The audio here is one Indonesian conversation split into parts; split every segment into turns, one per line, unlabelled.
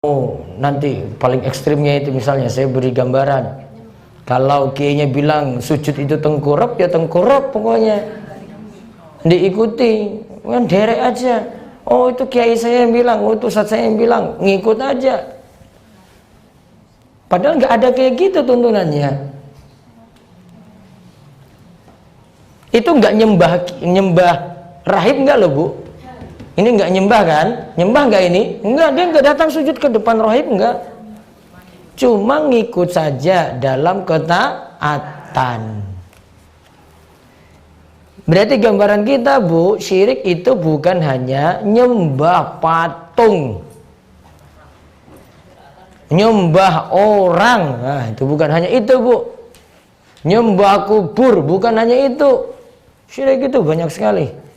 Oh, nanti paling ekstrimnya itu misalnya saya beri gambaran, kalau kiainya bilang sujud itu tengkurap, ya tengkurap pokoknya, diikuti, kan derek aja. Oh itu kiai saya yang bilang, oh itu ustadz saya yang bilang, ngikut aja. Padahal nggak ada kayak gitu tuntunannya. Itu nggak nyembah rahib nggak loh bu? Ini nggak nyembah kan? Nyembah nggak ini? Enggak, dia nggak datang sujud ke depan rahib, enggak. Cuma ngikut saja dalam ketaatan. Berarti gambaran kita bu, syirik itu bukan hanya nyembah patung, nyembah orang. Nah, itu bukan hanya itu bu. Nyembah kubur bukan hanya itu. Syirik itu banyak sekali.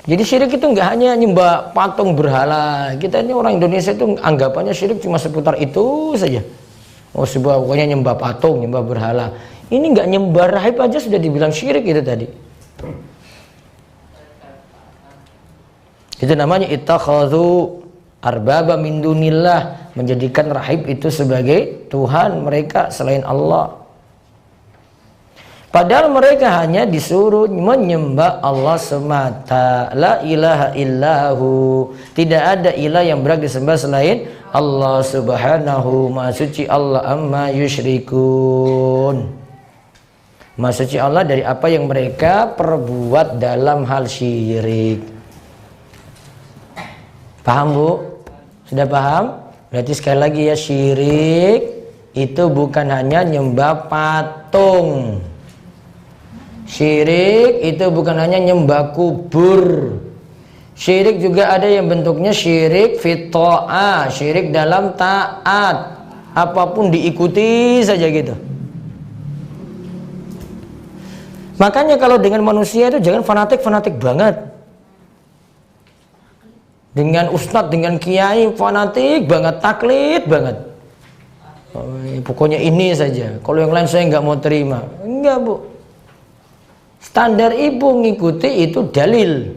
Jadi syirik itu nggak hanya nyembah patung berhala. Kita ini orang Indonesia itu anggapannya syirik cuma seputar itu saja. Oh sebuah pokoknya nyembah patung, nyembah berhala. Ini nggak nyembah rahib aja sudah dibilang syirik itu tadi. Itu namanya ittakhadhu arbaba min dunillah, menjadikan rahib itu sebagai Tuhan mereka selain Allah. Padahal mereka hanya disuruh menyembah Allah semata. La ilaha illahu. Tidak ada ilah yang berhak disembah selain Allah subhanahu. Maha suci Allah amma yusyrikun. Maha suci Allah dari apa yang mereka perbuat dalam hal syirik. Paham bu? Sudah paham? Berarti sekali lagi ya, syirik itu bukan hanya nyembah patung. Syirik itu bukan hanya nyembah kubur. Syirik juga ada yang bentuknya syirik fito'ah, syirik dalam taat. Apapun diikuti saja gitu. Makanya kalau dengan manusia itu jangan fanatik banget. Dengan ustadz, dengan kiai fanatik banget, taklid banget. Oh, pokoknya ini saja. Kalau yang lain saya nggak mau terima. Enggak bu. Standar ibu ngikuti itu dalil.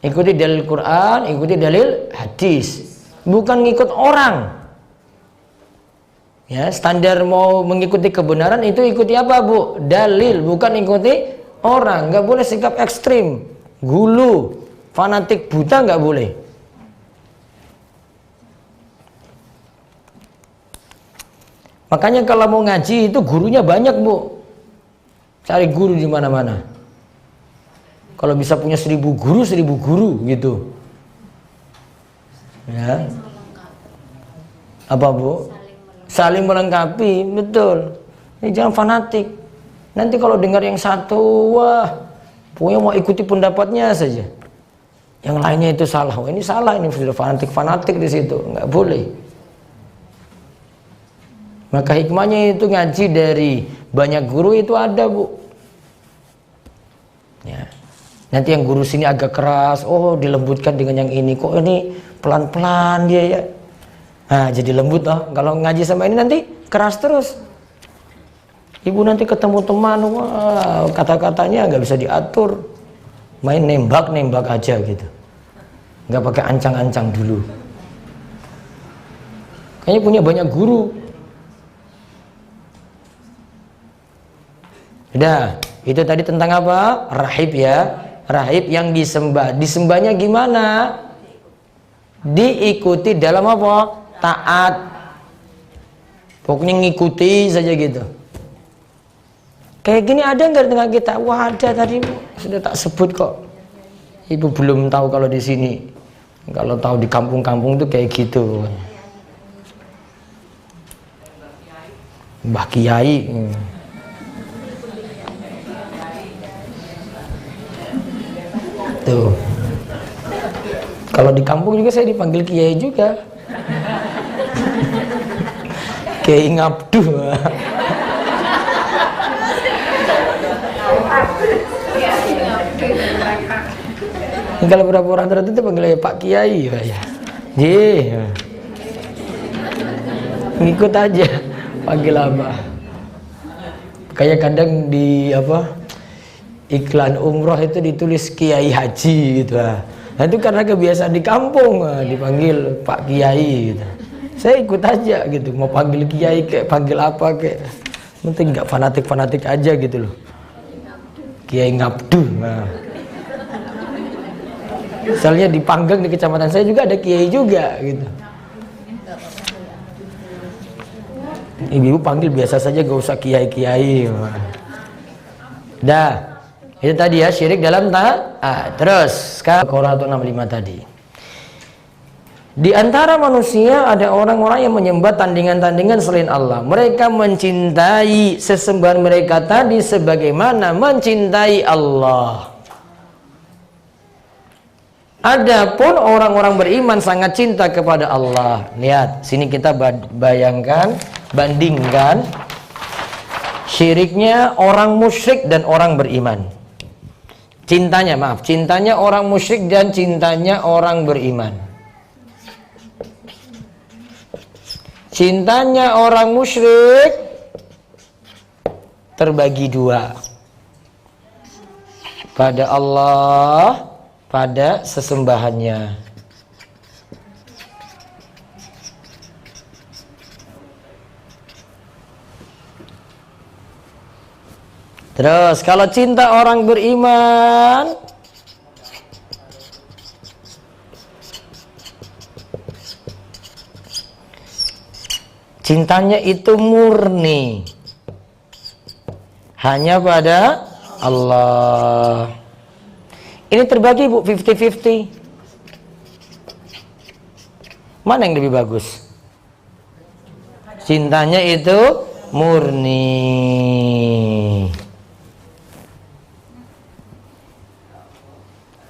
Ikuti dalil Quran, ikuti dalil hadis. Bukan ngikut orang. Ya, standar mau mengikuti kebenaran itu ikuti apa bu? Dalil, bukan ikuti orang. Nggak boleh sikap ekstrim, gulu, fanatik buta nggak boleh. Makanya kalau mau ngaji itu gurunya banyak bu. Cari guru di mana-mana. Kalau bisa punya 1000 guru gitu. Ya. Apa bu? Saling melengkapi, betul. Ini jangan fanatik. Nanti kalau dengar yang satu, wah, pokoknya mau ikuti pendapatnya saja. Yang lainnya itu salah. Oh, ini salah, ini sudah fanatik di situ, nggak boleh. Maka hikmahnya itu ngaji dari banyak guru itu ada bu. Ya. Nanti yang guru sini agak keras, oh dilembutkan dengan yang ini. Kok ini pelan-pelan dia ya. Nah jadi lembut toh. Kalau ngaji sama ini nanti keras terus. Ibu nanti ketemu teman, wah kata-katanya nggak bisa diatur. Main nembak aja gitu. Nggak pakai ancang-ancang dulu. Kayaknya punya banyak guru. Udah, itu tadi tentang apa? Rahib ya. Rahib yang disembah. Disembahnya gimana? Diikuti dalam apa? Taat. Pokoknya ngikuti saja gitu. Kayak gini ada nggak di tengah kita? Wah ada, tadi sudah tak sebut kok. Ibu belum tahu kalau di sini. Kalau tahu di kampung-kampung itu kayak gitu. Mbah Kiai. Tuh. Kalau di kampung juga saya dipanggil kiai juga. Kiai ngabduh. Kalau beberapa orang tertentu panggil Pak Kiai ya. Ye. Ngikut aja panggil apa. Kayak kadang di apa? iklan umroh itu ditulis Kiai Haji gitu. Nah itu karena kebiasaan di kampung dipanggil Pak Kiai gitu. Saya ikut aja gitu, mau panggil Kiai kayak panggil apa kayak, penting nggak fanatik aja gitu loh. Kiai Ngabdu. Nah. Misalnya di Panggang di kecamatan saya juga ada Kiai juga gitu. Ibu panggil biasa saja, gak usah Kiai. Dah, itu tadi ya syirik dalam taat. Terus sekarang 165 tadi. Di antara manusia ada orang-orang yang menyembah tandingan-tandingan selain Allah. Mereka mencintai sesembahan mereka tadi sebagaimana mencintai Allah. Adapun orang-orang beriman sangat cinta kepada Allah. Lihat, sini kita bayangkan, bandingkan syiriknya orang musyrik dan orang beriman. Cintanya orang musyrik dan cintanya orang beriman. Cintanya orang musyrik terbagi dua, pada Allah, pada sesembahannya. Terus kalau cinta orang beriman, cintanya itu murni, hanya pada Allah. Ini terbagi Bu, 50-50. Mana yang lebih bagus? Cintanya itu murni.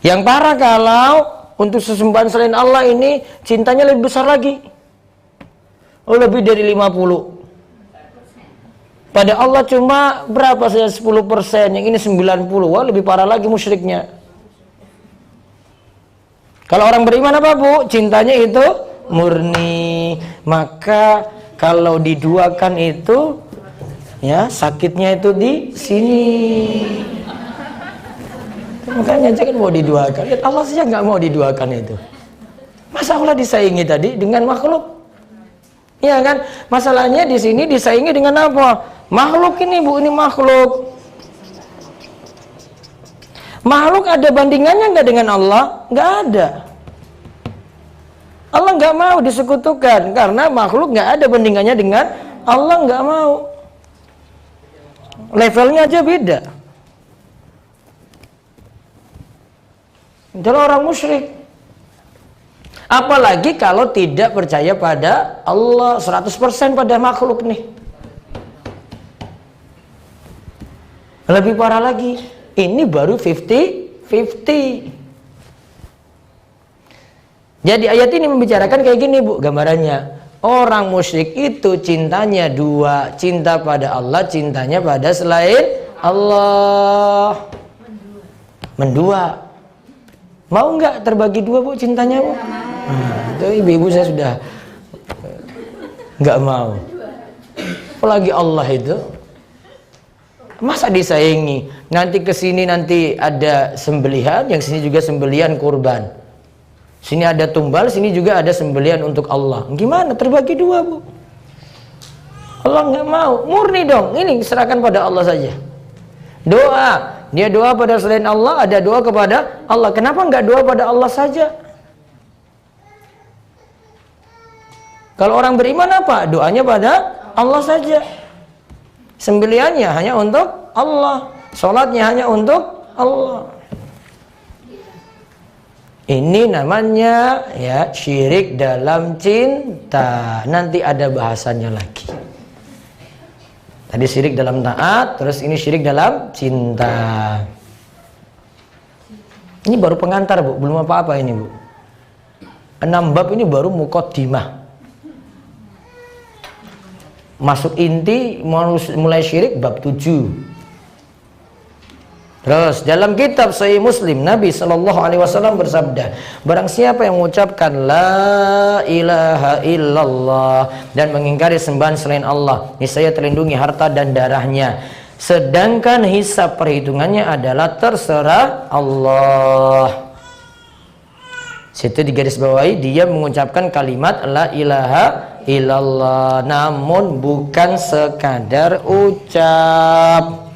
Yang parah kalau untuk sesembahan selain Allah ini cintanya lebih besar lagi. Lebih dari 50. Pada Allah cuma berapa saja 10%, yang ini 90. Wah, lebih parah lagi musyriknya. Kalau orang beriman apa Bu? Cintanya itu murni. Maka kalau diduakan itu ya sakitnya itu di sini. Makanya jangan mau diduakan. Lihat Allah saja nggak mau diduakan itu. Masa Allah disaingi tadi dengan makhluk? Ya kan? Masalahnya di sini disaingi dengan apa? Makhluk ini Bu, ini makhluk. Makhluk ada bandingannya nggak dengan Allah? Nggak ada. Allah nggak mau disekutukan karena makhluk nggak ada bandingannya dengan Allah, nggak mau. Levelnya aja beda. Itu orang musyrik. Apalagi kalau tidak percaya pada Allah, 100% pada makhluk nih. Lebih parah lagi, ini baru 50-50. Jadi ayat ini membicarakan kayak gini Bu, gambarannya. Orang musyrik itu cintanya dua, cinta pada Allah, cintanya pada selain Allah. Mendua. Mau nggak terbagi dua Bu cintanya Bu? Itu ibu-ibu saya sudah nggak mau. Apalagi Allah itu. Masa disaingi? Nanti kesini nanti ada sembelihan, yang sini juga sembelihan kurban. Sini ada tumbal, sini juga ada sembelihan untuk Allah. Gimana? Terbagi dua Bu. Allah nggak mau. Murni dong. Ini serahkan pada Allah saja. Doa. Dia doa pada selain Allah, ada doa kepada Allah. Kenapa nggak doa pada Allah saja? Kalau orang beriman apa? Doanya pada Allah saja. Sembelihannya hanya untuk Allah, sholatnya hanya untuk Allah. Ini namanya ya syirik dalam cinta. Nanti ada bahasannya lagi. Tadi syirik dalam taat, terus ini syirik dalam cinta. Ini baru pengantar Bu, belum apa-apa ini Bu. 6 bab ini baru muqaddimah. Masuk inti mulai syirik bab 7. Terus dalam kitab Sahih Muslim Nabi SAW bersabda, barang siapa yang mengucapkan la ilaha illallah dan mengingkari sembahan selain Allah, niscaya terlindungi harta dan darahnya Sedangkan hisab perhitungannya adalah terserah Allah. Situ digarisbawahi dia mengucapkan kalimat la ilaha illallah, namun bukan sekadar ucap.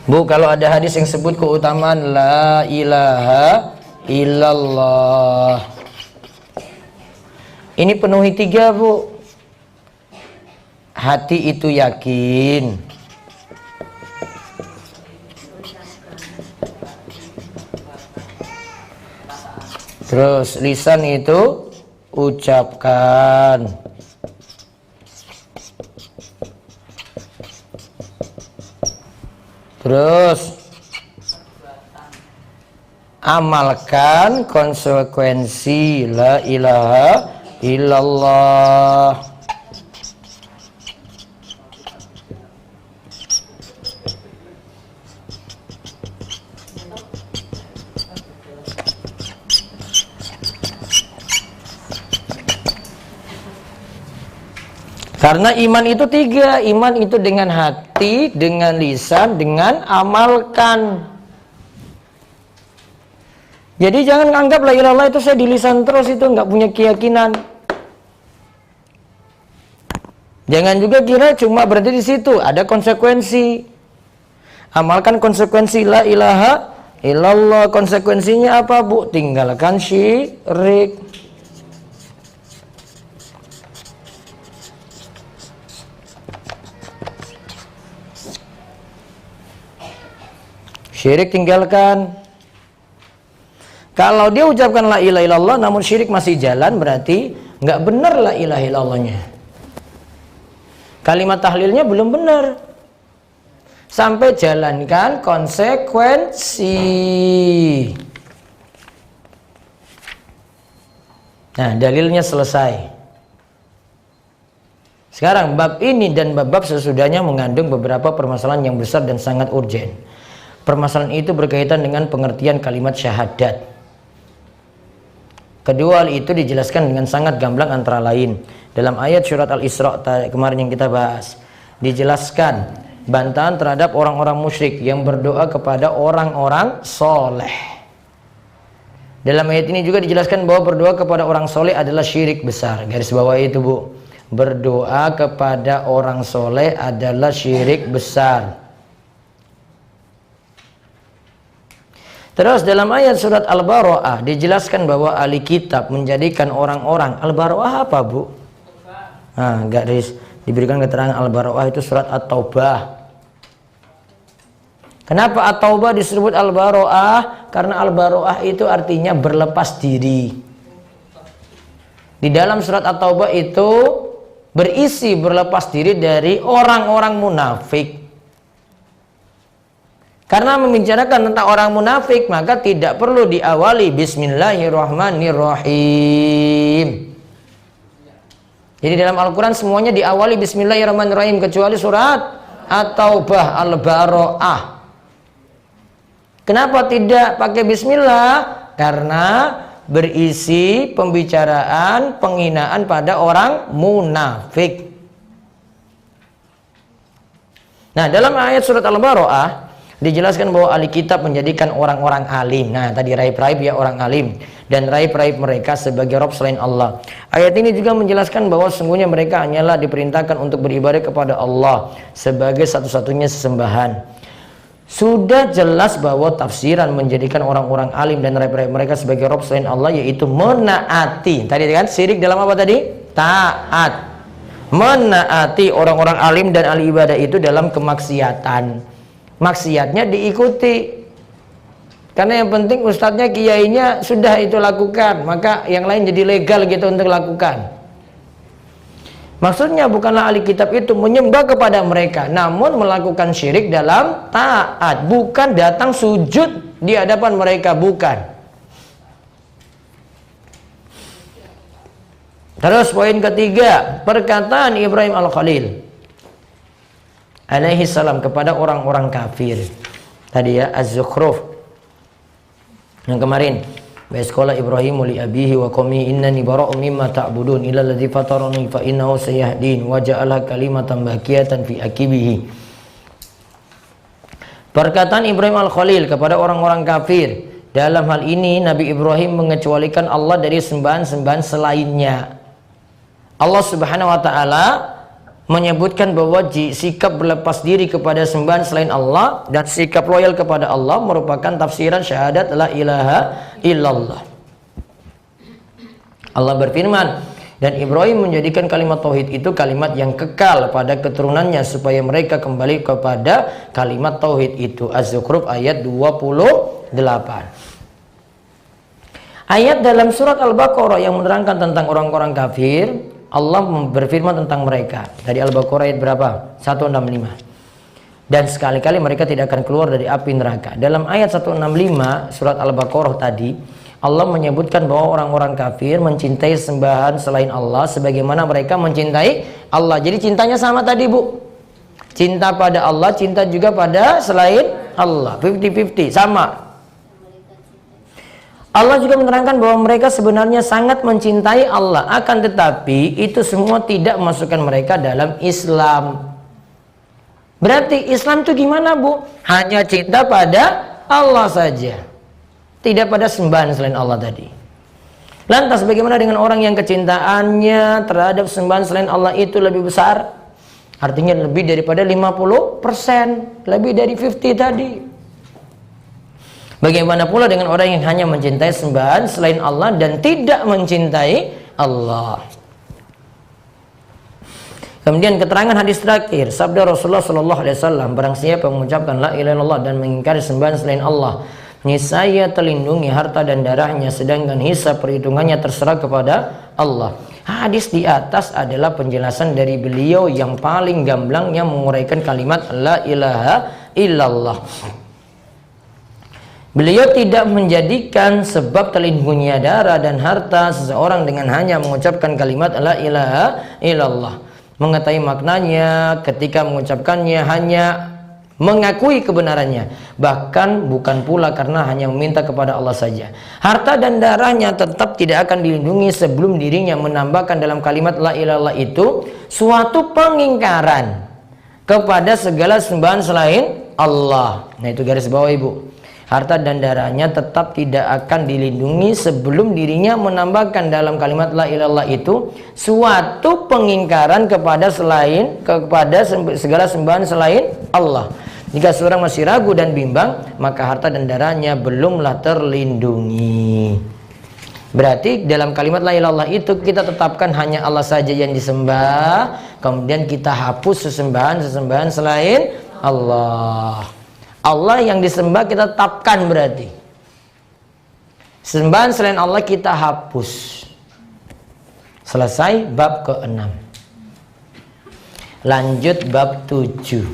Bu, kalau ada hadis yang sebut keutamaan la ilaha illallah, ini penuhi 3, Bu. Hati itu yakin, terus lisan itu ucapkan, terus amalkan konsekuensi la ilaha illallah. Karena iman itu 3, iman itu dengan hati, dengan lisan, dengan amalkan. Jadi jangan anggap la ilaha illallah itu saya di lisan terus, itu nggak punya keyakinan. Jangan juga kira cuma berarti di situ, ada konsekuensi. Amalkan konsekuensi la ilaha illallah. Konsekuensinya apa, Bu? Tinggalkan syirik. Syirik tinggalkan. Kalau dia ucapkan la ilaha illallah namun syirik masih jalan, berarti nggak benar la ilaha illallahnya. Kalimat tahlilnya belum benar. Sampai jalankan konsekuensi. Nah, dalilnya selesai. Sekarang bab ini dan bab-bab sesudahnya mengandung beberapa permasalahan yang besar dan sangat urgen. Permasalahan itu berkaitan dengan pengertian kalimat syahadat. Kedua hal itu dijelaskan dengan sangat gamblang, antara lain dalam ayat surat Al-Isra kemarin yang kita bahas. Dijelaskan bantahan terhadap orang-orang musyrik yang berdoa kepada orang-orang soleh. Dalam ayat ini juga dijelaskan bahwa berdoa kepada orang soleh adalah syirik besar. Garis bawah itu, Bu. Berdoa kepada orang soleh adalah syirik besar. Terus dalam ayat surat Al-Bara'ah dijelaskan bahwa ahli kitab menjadikan orang-orang. Al-Bara'ah apa, Bu? Nah, garis diberikan keterangan Al-Bara'ah itu surat At-Taubah. Kenapa At-Taubah disebut Al-Bara'ah? Karena Al-Bara'ah itu artinya berlepas diri. Di dalam surat At-Taubah itu berisi berlepas diri dari orang-orang munafik. Karena membicarakan tentang orang munafik, maka tidak perlu diawali Bismillahirrahmanirrahim. Jadi dalam Al-Quran semuanya diawali Bismillahirrahmanirrahim, kecuali surat At-Taubah, Al-Bara'ah. Kenapa tidak pakai Bismillah? Karena berisi pembicaraan, penghinaan pada orang munafik. Nah, dalam ayat surat Al-Bara'ah dijelaskan bahwa ahli kitab menjadikan orang-orang alim. Nah, tadi raib-raib ya orang alim, dan raib-raib mereka sebagai rob selain Allah. Ayat ini juga menjelaskan bahwa sesungguhnya mereka hanyalah diperintahkan untuk beribadah kepada Allah sebagai satu-satunya sesembahan. Sudah jelas bahwa tafsiran menjadikan orang-orang alim dan raib-raib mereka sebagai rob selain Allah yaitu menaati. Tadi kan syirik dalam apa tadi? Taat. Menaati orang-orang alim dan ahli ibadah itu dalam kemaksiatan. Maksiatnya diikuti, karena yang penting ustadznya, kiainya sudah itu lakukan, maka yang lain jadi legal gitu untuk lakukan. Maksudnya bukanlah ahli kitab itu menyembah kepada mereka, namun melakukan syirik dalam taat, bukan datang sujud di hadapan mereka, bukan. Terus poin ketiga, perkataan Ibrahim Al-Khalil alaihi salam kepada orang-orang kafir. Tadi ya Az-Zukhruf yang kemarin, Wa isqala Ibrahimu li abihi wa qaumihi innani bara'un mimma ta'budun illa alladzi fatarani fa innahu sayahdin wa ja'ala kalimatan baqiyatan fi aqibihi. Perkataan Ibrahim Al-Khalil kepada orang-orang kafir, dalam hal ini Nabi Ibrahim mengecualikan Allah dari sembahan-sembahan selainnya. Allah Subhanahu wa taala menyebutkan bahwa sikap berlepas diri kepada sembahan selain Allah dan sikap loyal kepada Allah merupakan tafsiran syahadat la ilaha illallah. Allah berfirman, dan Ibrahim menjadikan kalimat tauhid itu kalimat yang kekal pada keturunannya supaya mereka kembali kepada kalimat tauhid itu. Az-Zukhruf ayat 28. Ayat dalam surat Al-Baqarah yang menerangkan tentang orang-orang kafir, Allah berfirman tentang mereka. Dari Al-Baqarah ayat berapa? 165. Dan sekali-kali mereka tidak akan keluar dari api neraka. Dalam ayat 165 surat Al-Baqarah tadi, Allah menyebutkan bahwa orang-orang kafir mencintai sembahan selain Allah sebagaimana mereka mencintai Allah. Jadi cintanya sama tadi, Bu. Cinta pada Allah, cinta juga pada selain Allah. 50-50, sama. Allah juga menerangkan bahwa mereka sebenarnya sangat mencintai Allah, akan tetapi itu semua tidak memasukkan mereka dalam Islam. Berarti Islam itu gimana, Bu? Hanya cinta pada Allah saja, tidak pada sembahan selain Allah tadi. Lantas bagaimana dengan orang yang kecintaannya terhadap sembahan selain Allah itu lebih besar? Artinya lebih daripada 50%, lebih dari 50 tadi. Bagaimana pula dengan orang yang hanya mencintai sembahan selain Allah dan tidak mencintai Allah? Kemudian keterangan hadis terakhir, sabda Rasulullah SAW, barang siapa mengucapkan la ilaha illallah dan mengingkari sembahan selain Allah, niscaya terlindungi harta dan darahnya, sedangkan hisab perhitungannya terserah kepada Allah. Hadis di atas adalah penjelasan dari beliau yang paling gamblang yang menguraikan kalimat la ilaha illallah. Beliau tidak menjadikan sebab terlindunginya darah dan harta seseorang dengan hanya mengucapkan kalimat la ilaha illallah. Mengetahui maknanya ketika mengucapkannya hanya mengakui kebenarannya, bahkan bukan pula karena hanya meminta kepada Allah saja. Harta dan darahnya tetap tidak akan dilindungi sebelum dirinya menambahkan dalam kalimat la ilaha illallah itu suatu pengingkaran kepada segala sembahan selain Allah. Nah, itu garis bawah, Ibu. Harta dan darahnya tetap tidak akan dilindungi sebelum dirinya menambahkan dalam kalimat la ilaha illallah itu suatu pengingkaran kepada segala sembahan selain Allah. Jika seorang masih ragu dan bimbang, maka harta dan darahnya belumlah terlindungi. Berarti dalam kalimat la ilaha illallah itu kita tetapkan hanya Allah saja yang disembah, kemudian kita hapus sesembahan selain Allah. Allah yang disembah kita tetapkan, berarti sembahan selain Allah kita hapus. Selesai bab ke-6. Lanjut bab 7.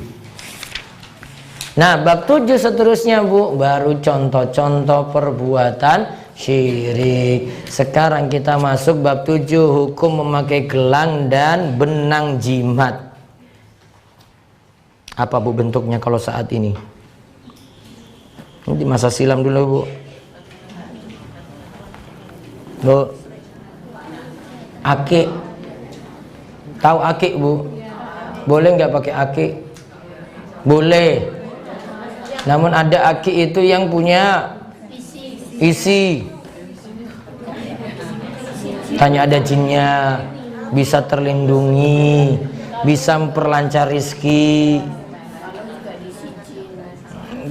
Nah, bab 7 seterusnya, Bu, baru contoh-contoh perbuatan syirik. Sekarang kita masuk bab 7, hukum memakai gelang dan benang jimat. Apa, Bu, bentuknya kalau saat ini? Ini di masa silam dulu, Bu. Bu, akik. Tahu akik, Bu? Boleh nggak pakai akik? Boleh. Namun ada akik itu yang punya isi. Hanya ada jinnya, bisa terlindungi, bisa memperlancar rizki.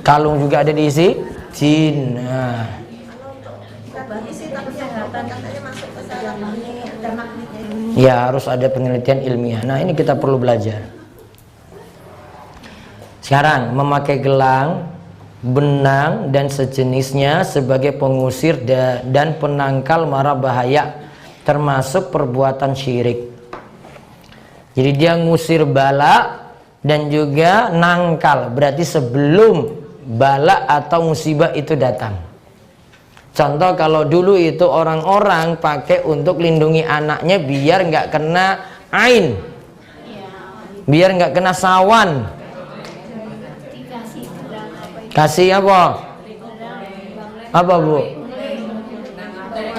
Kalung juga ada diisi jin. Nah. Ya, harus ada penelitian ilmiah. Nah, ini kita perlu belajar. Sekarang, memakai gelang, benang dan sejenisnya sebagai pengusir dan penangkal mara bahaya, termasuk perbuatan syirik. Jadi dia ngusir bala dan juga nangkal, berarti sebelum bala atau musibah itu datang. Contoh, kalau dulu itu orang-orang pakai untuk lindungi anaknya biar nggak kena ain, biar nggak kena sawan. Kasih apa? Apa, Bu?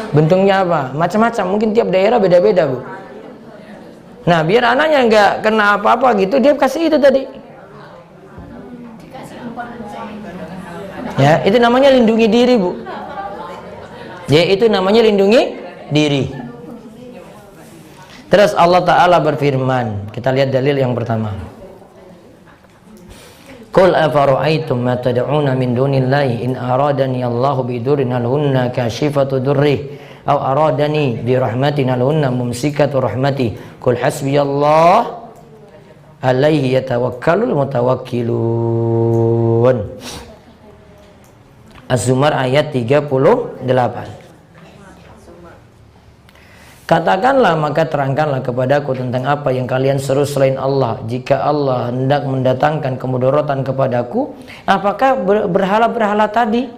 Bentuknya apa? Macam-macam, mungkin tiap daerah beda-beda, Bu. Nah, biar anaknya nggak kena apa-apa gitu, dia kasih itu tadi. Ya, itu namanya lindungi diri, Bu. Ya, itu namanya lindungi diri. Terus Allah Ta'ala berfirman, kita lihat dalil yang pertama. Qul afara'aytum ma tad'una min dunillahi in aradani Allahu bidurrin hal hunna kashifatu durri aw aradani bi rahmatin hal hunna mumsikatu rahmati qul hasbiyallah alaihi yatawakkalul mutawakkilun. Az-Zumar ayat 38. Katakanlah, maka terangkanlah kepadaku tentang apa yang kalian seru selain Allah. Jika Allah hendak mendatangkan kemudaratan kepadaku, apakah berhala-berhala tadi?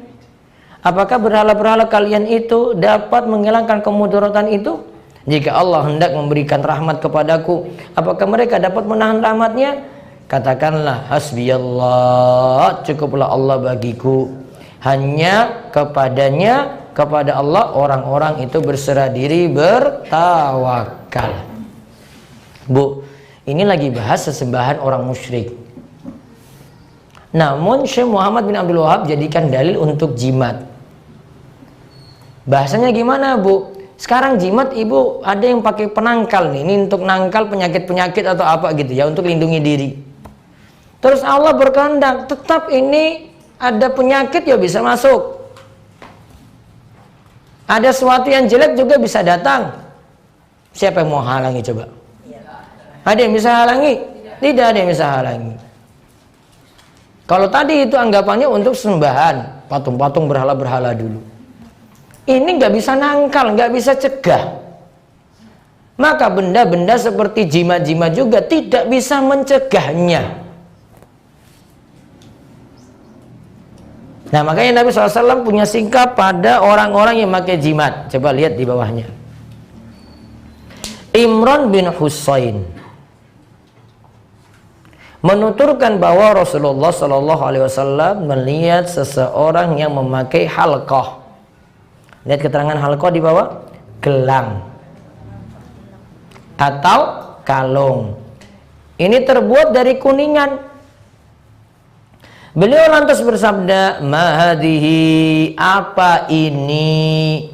Apakah berhala-berhala kalian itu dapat menghilangkan kemudaratan itu? Jika Allah hendak memberikan rahmat kepadaku, apakah mereka dapat menahan rahmatnya? Katakanlah, hasbiyallah, cukuplah Allah bagiku. Hanya kepadanya, kepada Allah orang-orang itu berserah diri, bertawakal. Bu, ini lagi bahas sesembahan orang musyrik. Namun Syekh Muhammad bin Abdul Wahab jadikan dalil untuk jimat. Bahasanya gimana, Bu? Sekarang jimat, Ibu, ada yang pakai penangkal nih. Ini untuk nangkal penyakit-penyakit atau apa gitu ya, untuk lindungi diri. Terus Allah berkehendak, tetap ini ada penyakit ya bisa masuk. Ada sesuatu yang jelek juga bisa datang. Siapa yang mau halangi coba? Ada yang bisa halangi? Tidak ada yang bisa halangi. Kalau tadi itu anggapannya untuk sembahan, patung-patung berhala-berhala dulu. Ini nggak bisa nangkal, nggak bisa cegah. Maka benda-benda seperti jimat-jimat juga tidak bisa mencegahnya. Nah, makanya Nabi SAW punya sikap pada orang-orang yang pakai jimat. Coba lihat di bawahnya. Imran bin Husain menuturkan bahwa Rasulullah SAW melihat seseorang yang memakai halqah. Lihat keterangan halqah di bawah, gelang atau kalung. Ini terbuat dari kuningan. Beliau lantas bersabda, "Mahadihi, apa ini?"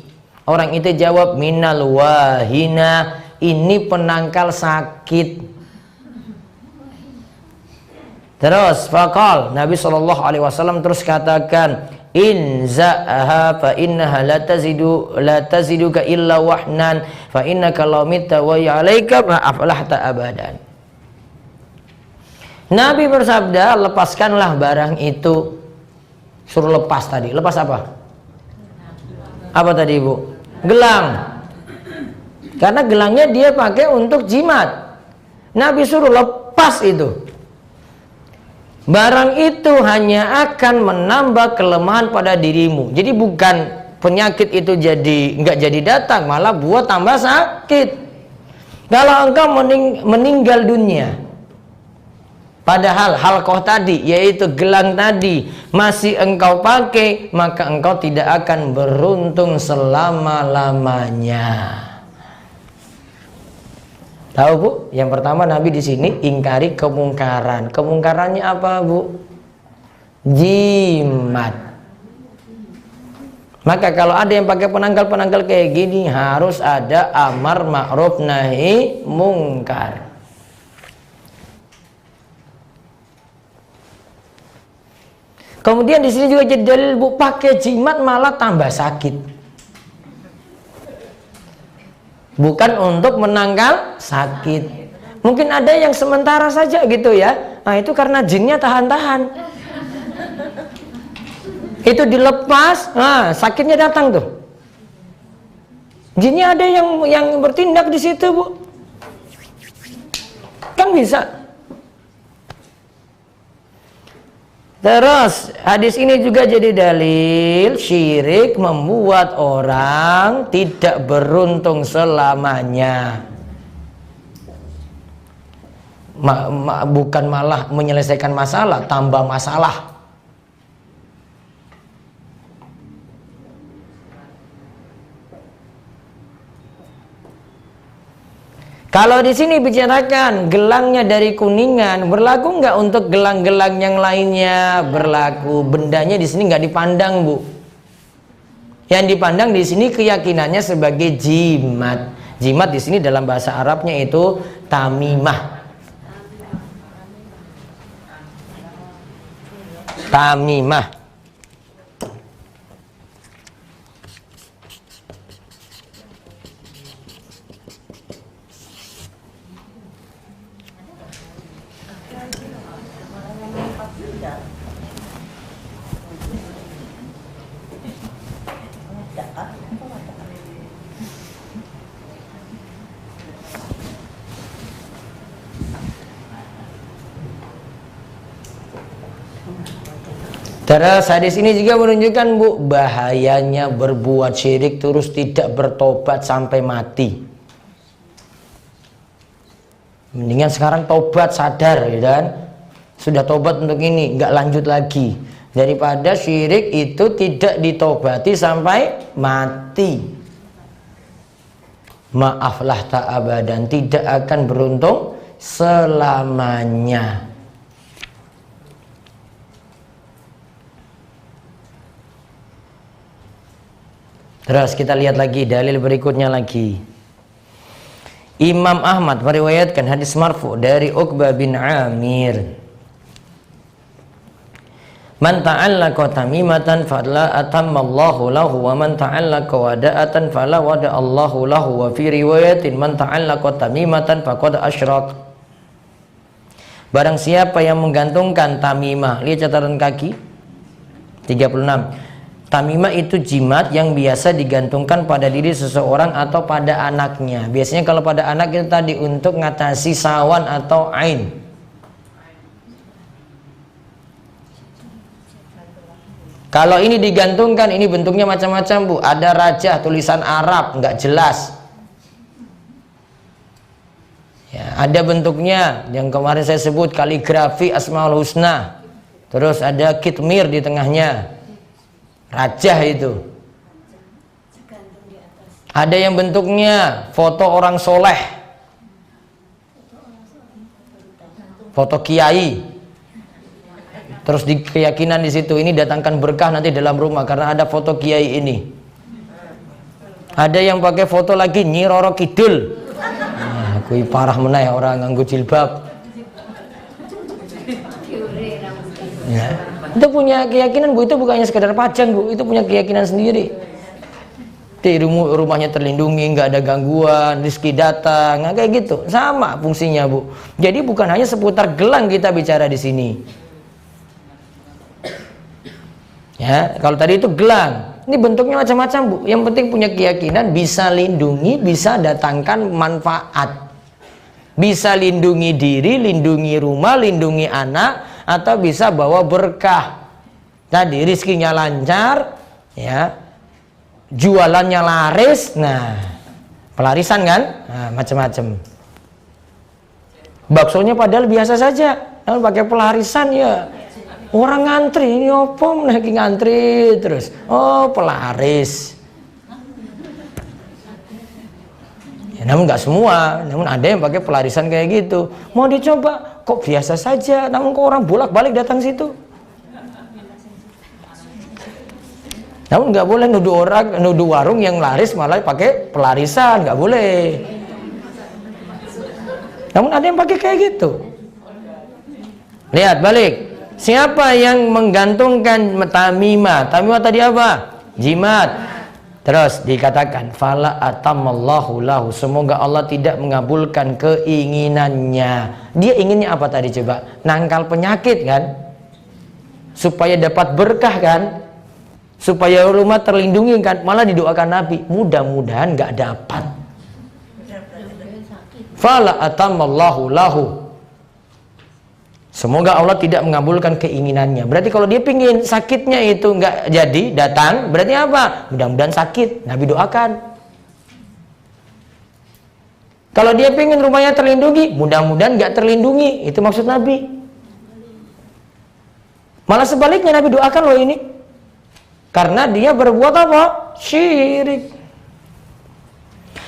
Orang itu jawab, "Minal wahina, ini penangkal sakit." Terus faqal, Nabi SAW terus katakan, "In za'aha fa innaha la taziduka illa wahnan fa innaka law mitta wa ya'alaika ma aflahta abadan." Nabi bersabda, lepaskanlah barang itu. Suruh lepas tadi. Lepas apa? Apa tadi, Ibu? Gelang. Karena gelangnya dia pakai untuk jimat. Nabi suruh lepas itu. Barang itu hanya akan menambah kelemahan pada dirimu. Jadi bukan penyakit itu nggak jadi datang, malah buat tambah sakit. Kalau engkau meninggal dunia, padahal halqah tadi, yaitu gelang tadi, masih engkau pakai, maka engkau tidak akan beruntung selama-lamanya. Tahu, Bu? Yang pertama Nabi di sini ingkari kemungkaran. Kemungkarannya apa, Bu? Jimat. Maka kalau ada yang pakai penangkal-penangkal kayak gini, harus ada amar ma'ruf nahi mungkar. Kemudian di sini juga jadi dalil, Bu, pakai jimat malah tambah sakit. Bukan untuk menangkal sakit. Mungkin ada yang sementara saja gitu ya. Nah, itu karena jinnya tahan-tahan. Itu dilepas, nah sakitnya datang tuh. Jinnya ada yang bertindak di situ, Bu. Kan bisa. Terus hadis ini juga jadi dalil syirik membuat orang tidak beruntung selamanya. Bukan malah menyelesaikan masalah, tambah masalah. Kalau di sini bicarakan gelangnya dari Kuningan, berlaku nggak untuk gelang-gelang yang lainnya? Berlaku. Bendanya di sini nggak dipandang, Bu. Yang dipandang di sini keyakinannya sebagai jimat. Jimat di sini dalam bahasa Arabnya itu tamimah. Tamimah. Terus hadis ini juga menunjukkan, Bu, bahayanya berbuat syirik terus tidak bertobat sampai mati. Mendingan sekarang tobat, sadar, ya kan? Sudah tobat untuk ini, nggak lanjut lagi. Daripada syirik itu tidak ditobati sampai mati. Maaflah tak abadan, tidak akan beruntung selamanya. Terus kita lihat lagi dalil berikutnya lagi. Imam Ahmad meriwayatkan hadis marfu dari Uqbah bin Amir. Man ta'allaqa tamimatan fala atammallahu lahu wa man ta'allaqa wada'atan fala wada'allahu lahu wa fi riwayatin man ta'allaqa tamimatan faqad asyrak. Barang siapa yang menggantungkan tamimah, lihat catatan kaki 36. Tamimah itu jimat yang biasa digantungkan pada diri seseorang atau pada anaknya. Biasanya kalau pada anak itu tadi untuk ngatasi sawan atau ain. Kalau ini digantungkan, ini bentuknya macam-macam, Bu. Ada raja tulisan Arab nggak jelas. Ya, ada bentuknya yang kemarin saya sebut kaligrafi Asmaul Husna. Terus ada kitmir di tengahnya. Raja itu. Ada yang bentuknya foto orang soleh, foto kiai. Terus di keyakinan di situ ini datangkan berkah nanti dalam rumah karena ada foto kiai ini. Ada yang pakai foto lagi Nyi Roro Kidul. Nah, kui parah meneh orang nganggo jilbab. Ya. Itu punya keyakinan, Bu, itu bukannya sekedar pajang, Bu, itu punya keyakinan sendiri. Di rumahnya terlindungi, nggak ada gangguan, rezeki datang, nggak kayak gitu. Sama fungsinya, Bu. Jadi bukan hanya seputar gelang kita bicara di sini. Ya, kalau tadi itu gelang, ini bentuknya macam-macam, Bu. Yang penting punya keyakinan bisa lindungi, bisa datangkan manfaat. Bisa lindungi diri, lindungi rumah, lindungi anak, atau bisa bawa berkah. Tadi rizkinya lancar, ya, jualannya laris, nah, pelarisan kan, nah, macam-macam. Baksonya padahal biasa saja, namun pakai pelarisan ya. Orang ngantri, ini opo lagi ngantri terus. Oh, pelaris. Ya, namun nggak semua, namun ada yang pakai pelarisan kayak gitu. Mau dicoba, kok biasa saja, namun kok orang bolak-balik datang situ. Namun nggak boleh nuduh warung yang laris malah pakai pelarisan, nggak boleh. Namun ada yang pakai kayak gitu. Lihat balik. Siapa yang menggantungkan tamimah? Tamimah tadi apa? Jimat. Terus dikatakan fala atamallahu lahu, semoga Allah tidak mengabulkan keinginannya. Dia inginnya apa tadi coba? Nangkal penyakit kan? Supaya dapat berkah kan? Supaya rumah terlindungi kan? Malah didoakan Nabi, mudah-mudahan nggak dapat. Fala atamallahu lahu, semoga Allah tidak mengabulkan keinginannya. Berarti kalau dia pingin sakitnya itu nggak jadi datang, berarti apa? Mudah-mudahan sakit, Nabi doakan. Kalau dia pingin rumahnya terlindungi, mudah-mudahan nggak terlindungi, itu maksud Nabi. Malah sebaliknya Nabi doakan loh ini, karena dia berbuat apa? Syirik.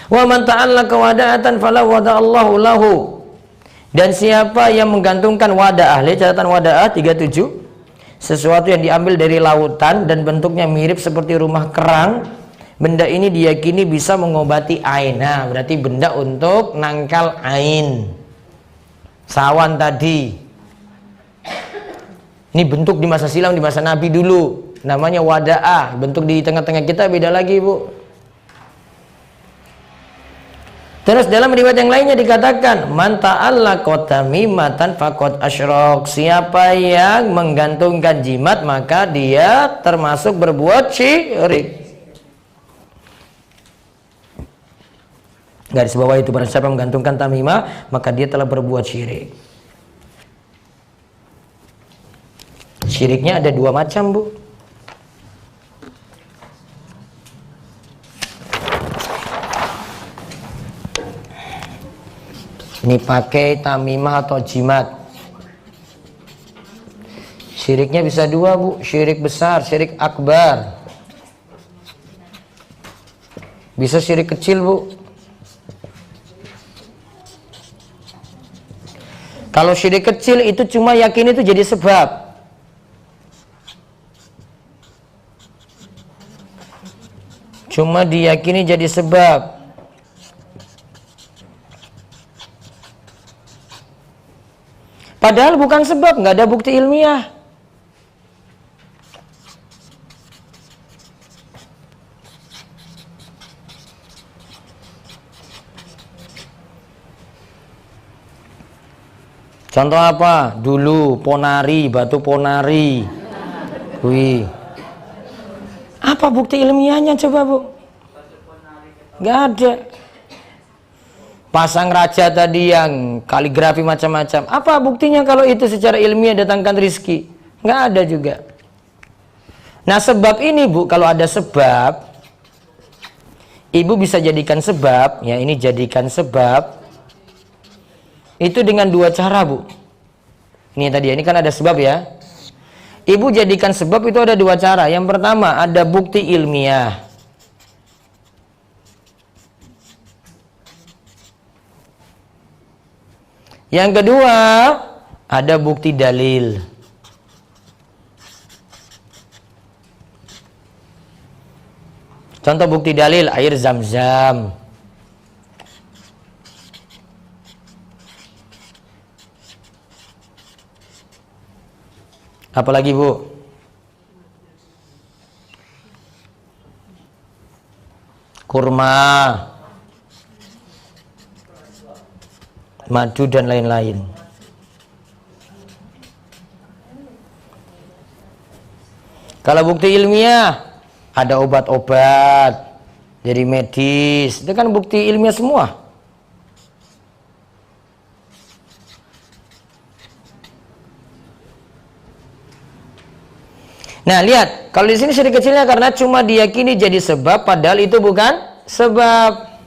Wa man ta'allaqa wada'atan fala wada'allahu lahu. Dan siapa yang menggantungkan wada'ah, lihat catatan wada'ah 37, sesuatu yang diambil dari lautan dan bentuknya mirip seperti rumah kerang, benda ini diyakini bisa mengobati ain. Nah, berarti benda untuk nangkal ain. Sawan tadi. Ini bentuk di masa silam, di masa Nabi dulu. Namanya wada'ah. Bentuk di tengah-tengah kita beda lagi, Bu. Terus dalam riwayat yang lainnya dikatakan, man ta'allaqa tamimatan faqad asyrak. Siapa yang menggantungkan jimat maka dia termasuk berbuat syirik. Garis bawah itu, barang siapa menggantungkan tamimah maka dia telah berbuat syirik. Syiriknya ada dua macam, Bu. Ini pakai tamimah atau jimat. Syiriknya bisa dua, Bu. Syirik besar, syirik akbar. Bisa syirik kecil, Bu. Kalau syirik kecil itu cuma yakin itu jadi sebab. Cuma diyakini jadi sebab. Padahal bukan sebab, nggak ada bukti ilmiah. Contoh apa? Dulu ponari, batu ponari. Wih. Apa bukti ilmiahnya coba, Bu? Nggak ada. Pasang raja tadi yang kaligrafi macam-macam. Apa buktinya kalau itu secara ilmiah datangkan rizki? Nggak ada juga. Nah, sebab ini, Bu, kalau ada sebab, Ibu bisa jadikan sebab, ya ini jadikan sebab, itu dengan dua cara, Bu. Ini tadi, ini kan ada sebab ya. Ibu jadikan sebab itu ada dua cara. Yang pertama, ada bukti ilmiah. Yang kedua, ada bukti dalil. Contoh bukti dalil, air Zam-Zam. Apalagi, Bu? Kurma, madu dan lain-lain. Kalau bukti ilmiah, ada obat-obat dari medis, itu kan bukti ilmiah semua. Nah, lihat, kalau di sini syirik kecilnya karena cuma diyakini jadi sebab, padahal itu bukan sebab.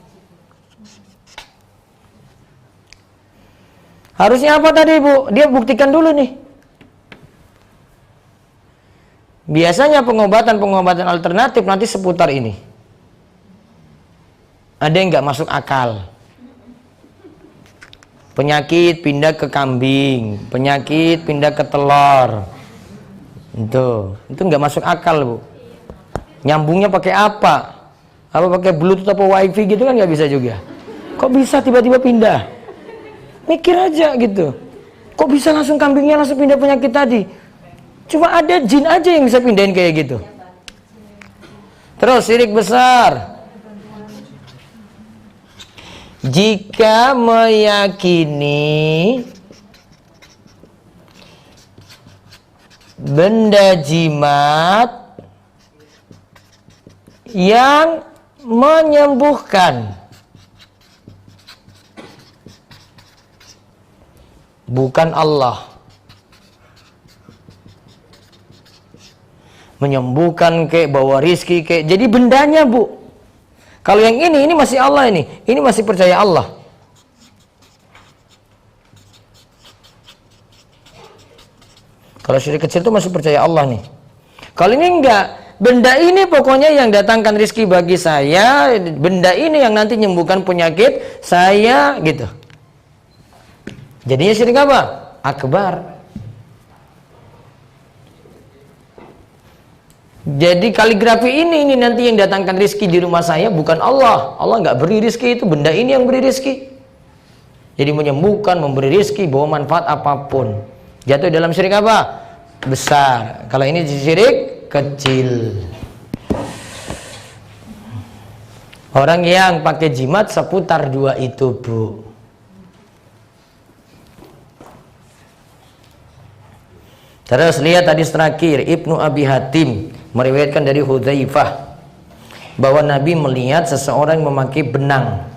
Harusnya apa tadi, Bu? Dia buktikan dulu nih. Biasanya pengobatan alternatif nanti seputar ini. Ada yang nggak masuk akal. Penyakit pindah ke kambing, penyakit pindah ke telur. Itu nggak masuk akal, Bu. Nyambungnya pakai apa? Apa pakai Bluetooth atau WiFi gitu kan nggak bisa juga. Kok bisa tiba-tiba pindah? Mikir aja gitu. Kok bisa langsung kambingnya langsung pindah penyakit tadi? Cuma ada jin aja yang bisa pindahin kayak gitu. Terus syirik besar. Jika meyakini benda jimat yang menyembuhkan, bukan Allah. Menyembuhkan kek, bawa rizki kek, jadi bendanya, Bu. Kalau yang ini masih Allah, ini masih percaya Allah. Kalau syirik kecil itu masih percaya Allah nih. Kalau ini enggak, benda ini pokoknya yang datangkan rizki bagi saya, benda ini yang nanti menyembuhkan penyakit saya, gitu. Jadinya syirik apa? Akbar. Jadi kaligrafi ini nanti yang datangkan rizki di rumah saya, bukan Allah. Allah nggak beri rizki, itu benda ini yang beri rizki. Jadi menyembuhkan, memberi rizki, bawa manfaat apapun. Jatuh dalam syirik apa? Besar. Kalau ini syirik kecil. Orang yang pakai jimat seputar dua itu, Bu. Terus lihat hadis terakhir, Ibnu Abi Hatim meriwayatkan dari Hudzaifah bahwa Nabi melihat seseorang memakai benang.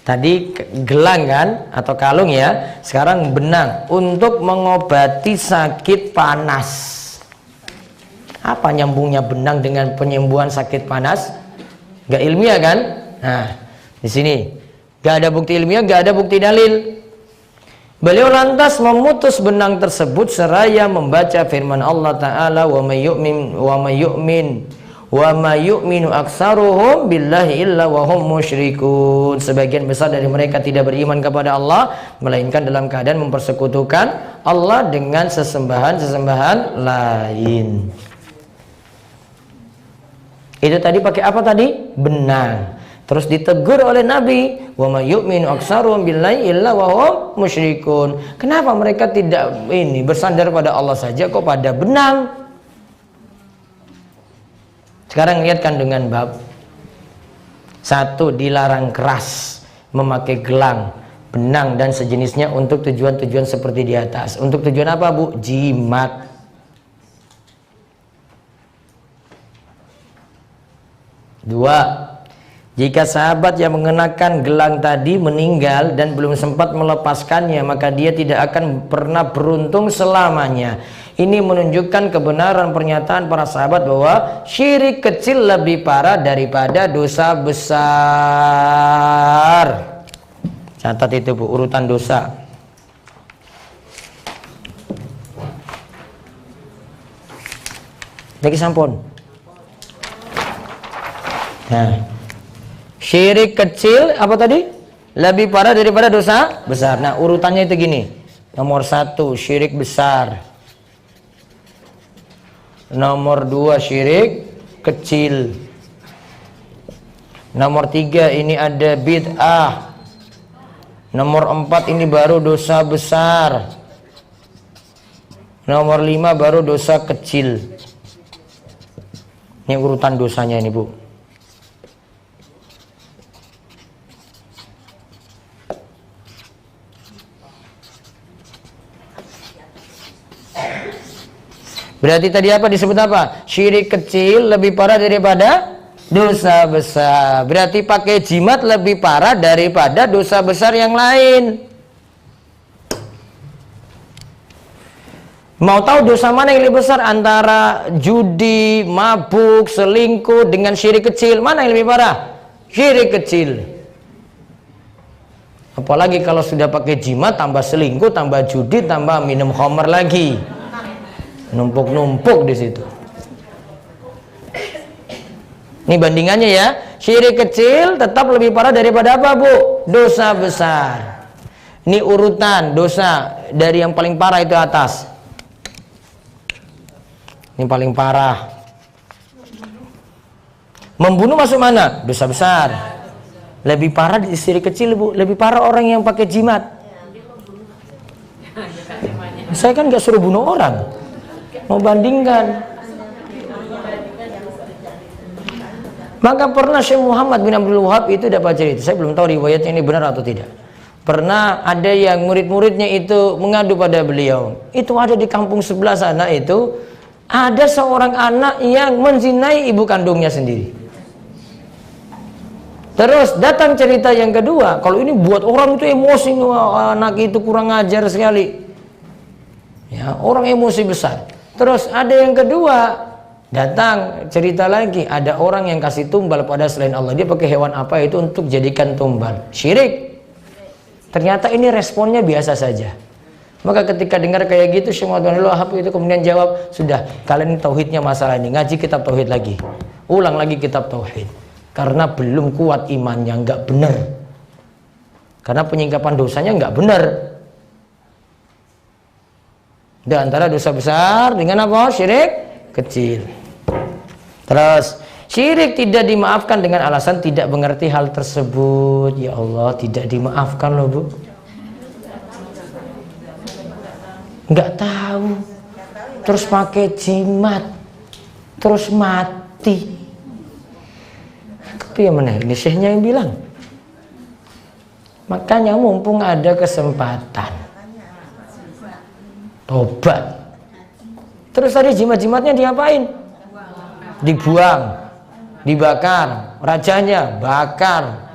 Tadi gelang kan atau kalung ya, sekarang benang untuk mengobati sakit panas. Apa nyambungnya benang dengan penyembuhan sakit panas? Gak ilmiah kan? Nah, di sini gak ada bukti ilmiah, gak ada bukti dalil. Beliau lantas memutus benang tersebut seraya membaca firman Allah Ta'ala, wa may yu'minu aktsaruhum billahi illa wa hum musyrikun. Sebagian besar dari mereka tidak beriman kepada Allah melainkan dalam keadaan mempersekutukan Allah dengan sesembahan-sesembahan lain. Itu tadi pakai apa tadi? Benang. Terus ditegur oleh Nabi, wa may yu'minu aktsaruhum billahi illa wa hum musyrikun. Kenapa mereka tidak bersandar pada Allah saja, kok pada benang? Sekarang lihat kandungan bab. 1, dilarang keras memakai gelang, benang dan sejenisnya untuk tujuan-tujuan seperti di atas. Untuk tujuan apa, Bu? Jimat. 2, jika sahabat yang mengenakan gelang tadi meninggal dan belum sempat melepaskannya, maka dia tidak akan pernah beruntung selamanya. Ini menunjukkan kebenaran pernyataan para sahabat bahwa syirik kecil lebih parah daripada dosa besar. Catat itu, Bu, urutan dosa. Lagi sampun. Nah, syirik kecil apa tadi? Lebih parah daripada dosa besar. Nah, urutannya itu gini. Nomor 1 syirik besar. Nomor 2 syirik kecil. Nomor 3 ini ada bid'ah. Nomor 4 ini baru dosa besar. Nomor 5 baru dosa kecil. Ini urutan dosanya ini, Bu. Berarti tadi apa disebut apa? Syirik kecil lebih parah daripada dosa besar. Berarti pakai jimat lebih parah daripada dosa besar yang lain. Mau tahu dosa mana yang lebih besar antara judi, mabuk, selingkuh dengan syirik kecil? Mana yang lebih parah? Syirik kecil. Apalagi kalau sudah pakai jimat, tambah selingkuh, tambah judi, tambah minum khamr lagi. Numpuk-numpuk di situ. Ini bandingannya ya. Syirik kecil tetap lebih parah daripada apa, Bu? Dosa besar. Ini urutan dosa dari yang paling parah itu atas. Ini paling parah. Membunuh masuk mana? Dosa besar. Lebih parah di syirik kecil, Bu. Lebih parah orang yang pakai jimat. Saya kan gak suruh bunuh orang. Mau bandingkan. Maka pernah Syekh Muhammad bin Abdul Wahab itu dapat cerita. Saya belum tahu riwayatnya ini benar atau tidak. Pernah ada yang murid-muridnya itu mengadu pada beliau. Itu ada di kampung sebelah sana itu, ada seorang anak yang menzinai ibu kandungnya sendiri. Terus datang cerita yang kedua. Kalau ini buat orang itu emosi, anak itu kurang ajar sekali. Ya, orang emosi besar. Terus ada yang kedua, datang cerita lagi, ada orang yang kasih tumbal pada selain Allah. Dia pakai hewan apa itu untuk jadikan tumbal. Syirik. Ternyata ini responnya biasa saja. Maka ketika dengar kayak gitu, Syekh Muhammad bin Wahab itu kemudian jawab, sudah, kalian ini tauhidnya masalah ini, ngaji kitab tauhid lagi, ulang lagi kitab tauhid, karena belum kuat imannya, nggak benar, karena penyingkapan dosanya nggak benar. Di antara dosa besar dengan apa? Syirik kecil. Terus syirik tidak dimaafkan dengan alasan tidak mengerti hal tersebut. Ya Allah, tidak dimaafkan loh Bu. Nggak tahu, terus pakai jimat, terus mati. Tapi yang mana? Ini syekhnya yang bilang. Makanya mumpung ada kesempatan, tobat. Terus tadi jimat-jimatnya diapain? Dibuang, dibakar, rajanya bakar.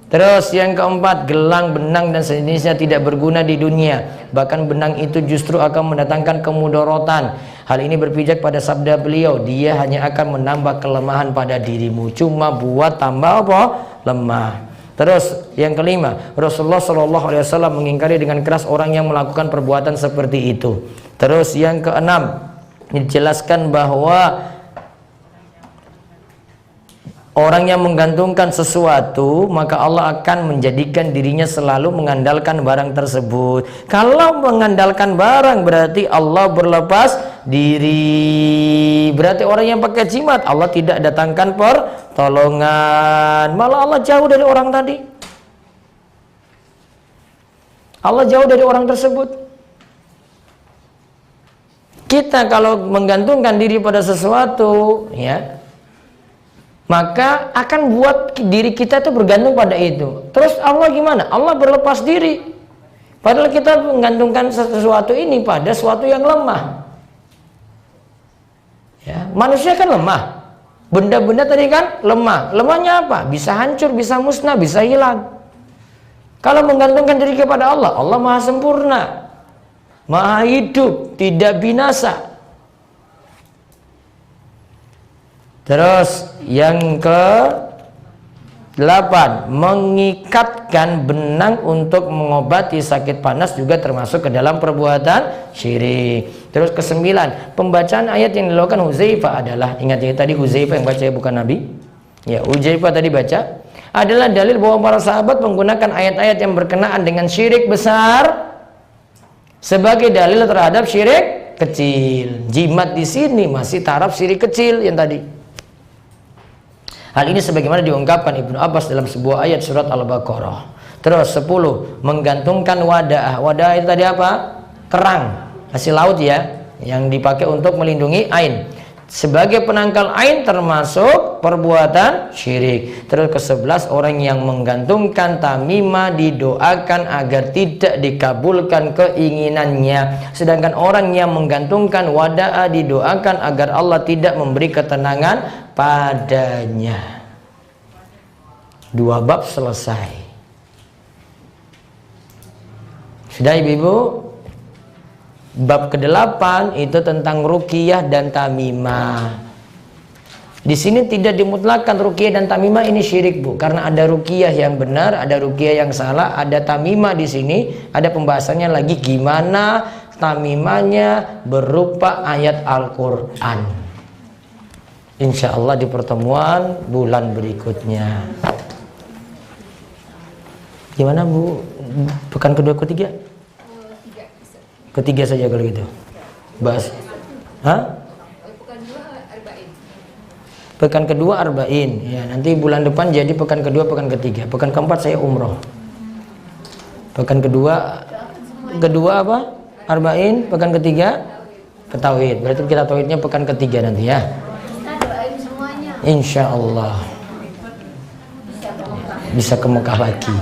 Terus yang keempat, gelang, benang dan sejenisnya tidak berguna di dunia. Bahkan benang itu justru akan mendatangkan kemudorotan. Hal ini berpijak pada sabda beliau, dia hanya akan menambah kelemahan pada dirimu, cuma buat tambah apa? Lemah. Terus yang kelima, Rasulullah SAW mengingkari dengan keras orang yang melakukan perbuatan seperti itu. Terus yang keenam, dijelaskan bahwa orang yang menggantungkan sesuatu, maka Allah akan menjadikan dirinya selalu mengandalkan barang tersebut. Kalau mengandalkan barang berarti Allah berlepas diri. Berarti orang yang pakai jimat, Allah tidak datangkan pertolongan. Malah Allah jauh dari orang tadi. Allah jauh dari orang tersebut. Kita kalau menggantungkan diri pada sesuatu, ya, maka akan buat diri kita itu bergantung pada itu. Terus Allah gimana? Allah berlepas diri. Padahal kita menggantungkan sesuatu ini pada sesuatu yang lemah. Ya, manusia kan lemah. Benda-benda tadi kan lemah. Lemahnya apa? Bisa hancur, bisa musnah, bisa hilang. Kalau menggantungkan diri kepada Allah, Allah Maha Sempurna, Maha Hidup, tidak binasa. Terus yang ke-8, mengikatkan benang untuk mengobati sakit panas juga termasuk ke dalam perbuatan syirik. Terus ke-9, pembacaan ayat yang dilakukan Huzaifah adalah, ingat ya tadi Huzaifah yang baca, bukan Nabi. Ya, Huzaifah tadi baca, adalah dalil bahwa para sahabat menggunakan ayat-ayat yang berkenaan dengan syirik besar sebagai dalil terhadap syirik kecil. Jimat di sini masih taraf syirik kecil yang tadi. Hal ini sebagaimana diungkapkan Ibnu Abbas dalam sebuah ayat surat Al-Baqarah. Terus 10, menggantungkan wadah. Wadah itu tadi apa? Kerang, hasil laut ya, yang dipakai untuk melindungi ain. Sebagai penangkal ain termasuk perbuatan syirik. Terus ke-11, orang yang menggantungkan tamimah didoakan agar tidak dikabulkan keinginannya. Sedangkan orang yang menggantungkan wada'a didoakan agar Allah tidak memberi ketenangan padanya. 2 bab selesai. Sudah ibu-ibu? Bab ke-8 itu tentang ruqyah dan tamimah. Di sini tidak dimutlakkan ruqyah dan tamimah ini syirik, Bu, karena ada ruqyah yang benar, ada ruqyah yang salah, ada tamimah di sini, ada pembahasannya lagi gimana tamimahnya berupa ayat Al-Qur'an. Insya Allah di pertemuan bulan berikutnya. Gimana Bu? Pekan kedua, ketiga? Ketiga saja kalau gitu. Bahas. Hah? Pekan kedua arba'in. Ya, nanti bulan depan jadi pekan kedua, pekan ketiga. Pekan keempat saya umroh. Pekan kedua apa? Arba'in. Pekan ketiga tauhid. Berarti kita tauhidnya pekan ketiga nanti ya. Insya Allah bisa ke Mekah lagi.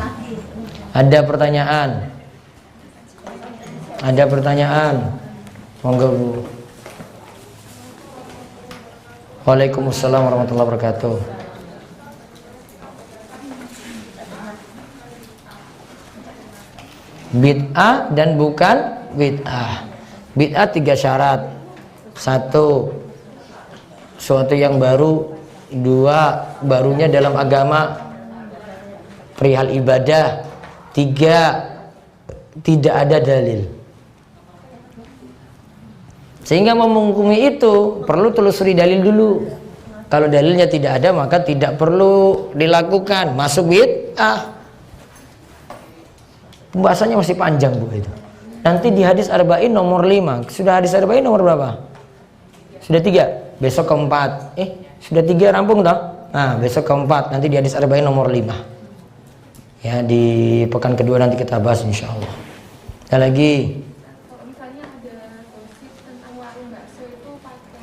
Ada pertanyaan? Ada pertanyaan? Monggo Bu. Waalaikumsalam warahmatullahi wabarakatuh. Bid'ah dan bukan bid'ah. Bid'ah 3 syarat. 1, suatu yang baru. 2, barunya dalam agama perihal ibadah. 3, tidak ada dalil. Sehingga menghukumi itu perlu telusuri dalil dulu. Kalau dalilnya tidak ada maka tidak perlu dilakukan, masuk bid'ah. Pembahasannya masih panjang Bu itu. Nanti di hadis arba'in nomor 5. Sudah hadis arba'in nomor berapa? Sudah 3. Besok keempat. Sudah 3 rampung toh? Nah, besok keempat. Nanti di hadis arba'in nomor 5. Ya, di pekan kedua nanti kita bahas insyaallah. Ada lagi.
Kalau misalnya ada gosip tentang warung bakso itu pakai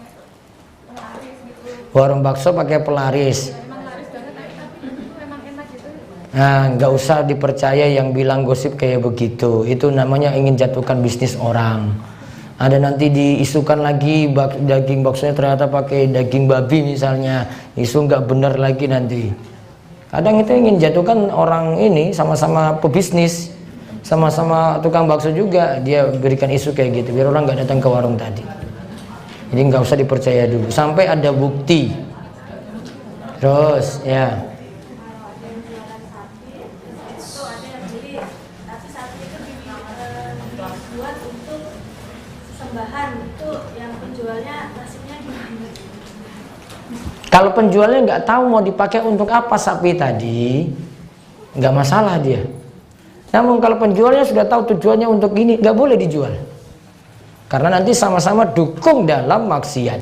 pelaris gitu.
Warung bakso pakai pelaris.
Ya, emang laris banget tapi itu emang enak gitu.
Nah, nggak usah dipercaya yang bilang gosip kayak begitu. Itu namanya ingin jatuhkan bisnis orang. Ada nanti diisukan lagi daging baksonya ternyata pakai daging babi misalnya. Isu nggak benar lagi nanti. Kadang itu ingin jatuhkan orang ini sama-sama pebisnis, sama-sama tukang bakso juga. Dia berikan isu kayak gitu biar orang nggak datang ke warung tadi. Jadi nggak usah dipercaya dulu sampai ada bukti. Terus ya. Kalau penjualnya nggak tahu mau dipakai untuk apa sapi tadi, nggak masalah dia. Namun kalau penjualnya sudah tahu tujuannya untuk ini, nggak boleh dijual. Karena nanti sama-sama dukung dalam maksiat.